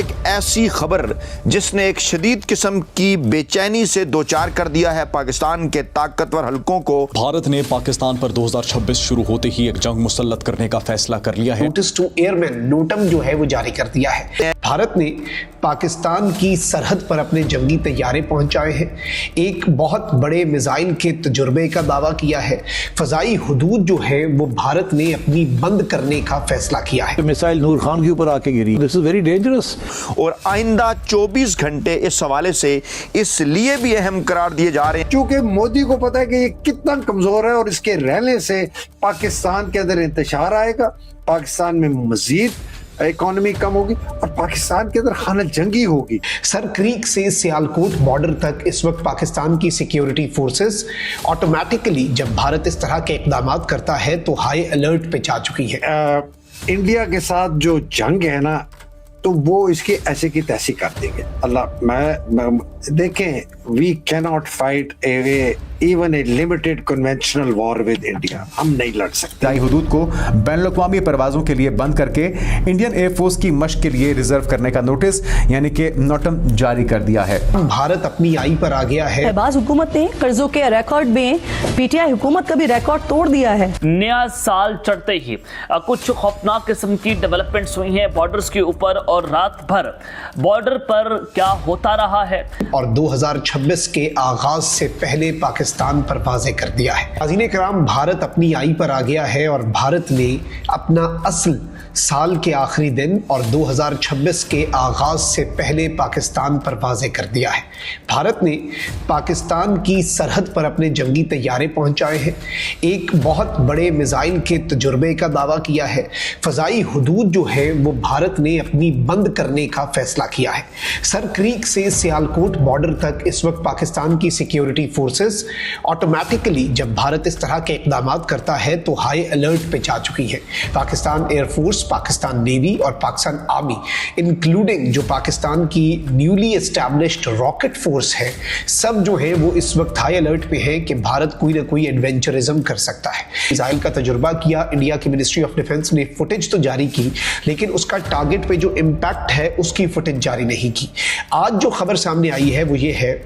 ایک ایسی خبر جس نے ایک شدید قسم کی بے چینی سے دوچار کر دیا ہے پاکستان کے طاقتور حلقوں کو۔ بھارت نے پاکستان پر 2026 شروع ہوتے ہی ایک جنگ مسلط کرنے کا فیصلہ کر لیا ہے۔ نوٹس ٹو ایئر مین نوٹم جو ہے وہ جاری کر دیا ہے۔ بھارت نے پاکستان کی سرحد پر اپنے جنگی طیارے پہنچائے ہیں، ایک بہت بڑے میزائل کے تجربے کا دعویٰ کیا ہے، فضائی حدود جو ہے وہ بھارت نے اپنی بند کرنے کا فیصلہ کیا ہے۔ میسائل نور خان کے اوپر آ کے گری، دس از ویری ڈینجرس۔ اور آئندہ 24 گھنٹے اس حوالے سے اس لیے بھی اہم قرار دیے جا رہے ہیں چونکہ مودی کو پتا ہے کہ یہ کتنا کمزور ہے اور اس کے رہنے سے پاکستان کے اندر انتشار آئے گا، پاکستان میں مزید اکانومی کم ہوگی اور پاکستان کے اندر حالت جنگی ہوگی۔ سر کریک سے سیالکوٹ بارڈر تک اس وقت پاکستان کی سیکیورٹی فورسز آٹومیٹکلی جب بھارت اس طرح کے اقدامات کرتا ہے تو ہائی الرٹ پہ جا چکی ہے۔ انڈیا کے ساتھ جو جنگ ہے نا تو وہ اس کی ایسے کی تیسی کر دیں گے۔ اللہ میں دیکھیں، we can not fight even a limited conventional war with India, ہم نہیں لڑ سکتے۔ فضائی حدود کو بین الاقوامی پروازوں کے لیے بند کر کے انڈین ایئر فورس کی مشق کے لیے ریزرو کرنے کا نوٹس یعنی کہ نوٹم جاری کر دیا ہے۔ بھارت اپنی آئی پر آ گیا ہے۔ شہباز حکومت نے قرضوں کے ریکارڈ میں پی ٹی آئی حکومت کا بھی ریکارڈ توڑ دیا ہے۔ نیا سال چڑھتے ہی کچھ خوفناک قسم کی ڈیولپمنٹس ہوئی ہیں بارڈرز کے اوپر، اور رات بھر بارڈر پر کیا ہوتا رہا ہے۔ اور 2026 کے آغاز سے پہلے پاکستان پر واضح کر دیا ہے۔ ناظرین کرام، بھارت اپنی آئی پر آ گیا ہے اور بھارت نے اپنا اصل سال کے آخری دن اور 2026 کے آغاز سے پہلے پاکستان پر واضح کر دیا ہے۔ بھارت نے پاکستان کی سرحد پر اپنے جنگی طیارے پہنچائے ہیں، ایک بہت بڑے میزائل کے تجربے کا دعویٰ کیا ہے، فضائی حدود جو ہے وہ بھارت نے اپنی بند کرنے کا فیصلہ کیا ہے۔ سر کریک سے سیالکوٹ بارڈر تک اس وقت پاکستان کی سیکیورٹی فورسز آٹومیٹکلی جب بھارت اس طرح کے اقدامات کرتا ہے تو ہائی الرٹ پہ جا چکی ہے۔ Pakistan air force, Pakistan navy اور پاکستان آرمی انکلوڈنگ جو پاکستان کی نیولی اسٹیبلشڈ راکٹ فورس ہے، سب جو ہے وہ اس وقت ہائی الرٹ پہ ہے کہ بھارت کوئی نہ کوئی ایڈونچرزم کر سکتا ہے۔ میزائل کا تجربہ کیا، انڈیا کی منسٹری آف ڈیفنس نے فوٹیج تو جاری کی لیکن اس کا ٹارگٹ پہ جو امپیکٹ ہے اس کی فوٹیج جاری نہیں کی۔ آج جو خبر سامنے آئی ہے وہ یہ ہے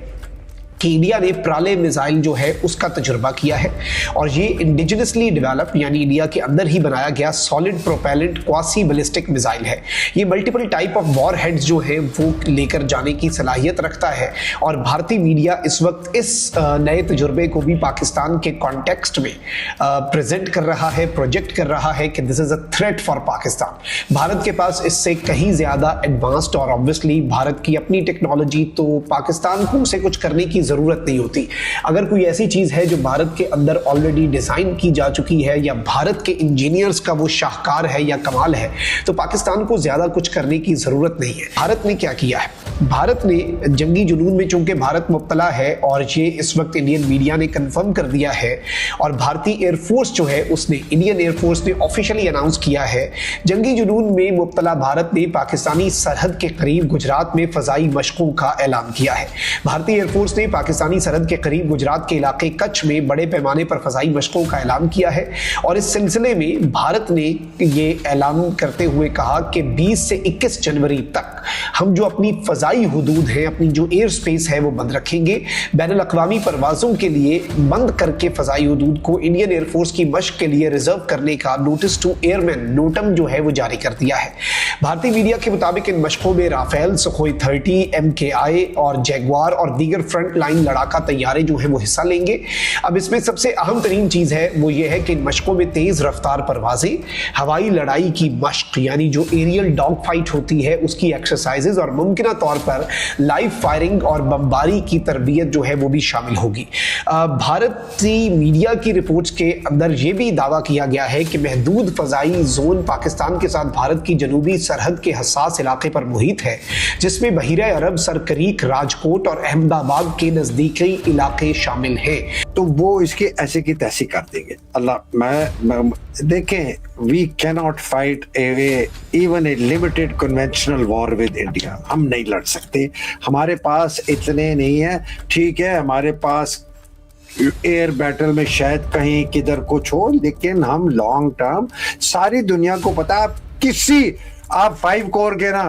کہ انڈیا نے پرالے میزائل جو ہے اس کا تجربہ کیا ہے، اور یہ انڈیجنسلی ڈیولپ یعنی انڈیا کے اندر ہی بنایا گیا solid propellant quasi ballistic missile ہے۔ یہ multiple type of warheads جو ہیں وہ لے کر جانے کی صلاحیت رکھتا ہے، اور بھارتی میڈیا اس وقت اس نئے تجربے کو بھی پاکستان کے کانٹیکسٹ میں پریزنٹ کر رہا ہے، پروجیکٹ کر رہا ہے کہ this is a threat for Pakistan. Bharat کے پاس اس سے کہیں زیادہ ایڈوانسڈ اور آبویسلی بھارت کی اپنی ٹیکنالوجی، تو پاکستان کو اسے کچھ کرنے کی ضرورت نہیں ہوتی۔ اگر کوئی ایسی چیز ہے جو بھارت کے اندر آلریڈی ڈیزائن کی جا چکی ہے یا بھارت کے انجینئرز کا وہ شاہکار ہے یا کمال ہے، تو پاکستان کو زیادہ کچھ کرنے کی ضرورت نہیں ہے۔ بھارت نے کیا کیا ہے؟ بھارت نے جنگی جنون میں چونکہ بھارت مبتلا ہے اور یہ اس وقت انڈین میڈیا نے کنفرم کر دیا ہے، اور بھارتی ایئر فورس جو ہے اس نے انڈین ایئر فورس نے آفیشلی اناؤنس کیا ہے، جنگی جنون میں مبتلا بھارت نے پاکستانی سرحد کے قریب گجرات میں فضائی مشقوں کا اعلان کیا ہے۔ بھارتی ایئر فورس نے پاکستانی سرحد کے قریب گجرات کے علاقے کچھ میں بڑے پیمانے پر فضائی مشقوں کا اعلان کیا ہے، اور اس سلسلے میں بھارت نے یہ اعلان کرتے ہوئے کہا کہ 20 سے 21 جنوری تک ہم جو اپنی فضائی حدود ہیں، اپنی جو ایئر سپیس ہے وہ بند رکھیں گے۔ بین الاقوامی پروازوں کے لیے بند کر کے فضائی حدود کو انڈین ایئر فورس کی مشق کے لیے ریزرو کرنے کا نوٹس ٹو ایئر مین نوٹم جو ہے وہ جاری کر دیا ہے۔ بھارتی میڈیا کے مطابق ان مشقوں میں رافیل، سخوئی 30، MKI اور جیگوار اور دیگر فرنٹ لائن لڑاکا طیارے جو ہیں وہ حصہ لیں گے۔ اب اس میں سب سے اہم ترین چیز ہے وہ یہ ہے کہ ان مشقوں میں تیز رفتار پروازیں، ہوائی لڑائی کی مشق یعنی جو ایریل ڈاگ فائٹ ہوتی ہے اس کی ایکسرسائزز، اور ممکنہ طور پر لائیو فائرنگ اور بمباری کی تربیت جو ہے وہ بھی شامل ہوگی۔ بھارتی میڈیا کی رپورٹس کے اندر یہ بھی دعویٰ کیا گیا ہے کہ محدود فضائی زون پاکستان کے ساتھ بھارت کی جنوبی سرحد کے حساس علاقے پر محیط ہے، جس میں بحیرہ عرب، سر کریک، راجکوٹ اور احمد آباد کے نزدیکی علاقے شامل ہیں۔ تو وہ اس کی ایسے کی تیسی کر دیں گے۔ اللہ میں دیکھیں، we can not fight even a limited conventional war with India, ہم نہیں لڑ سکتے، ہمارے پاس اتنے نہیں ہیں۔ ٹھیک ہے، ہمارے پاس ایئر بیٹل میں شاید کہیں کدھر کچھ ہو، لیکن ہم لانگ ٹرم، ساری دنیا کو پتا، آپ 5 کور کے نا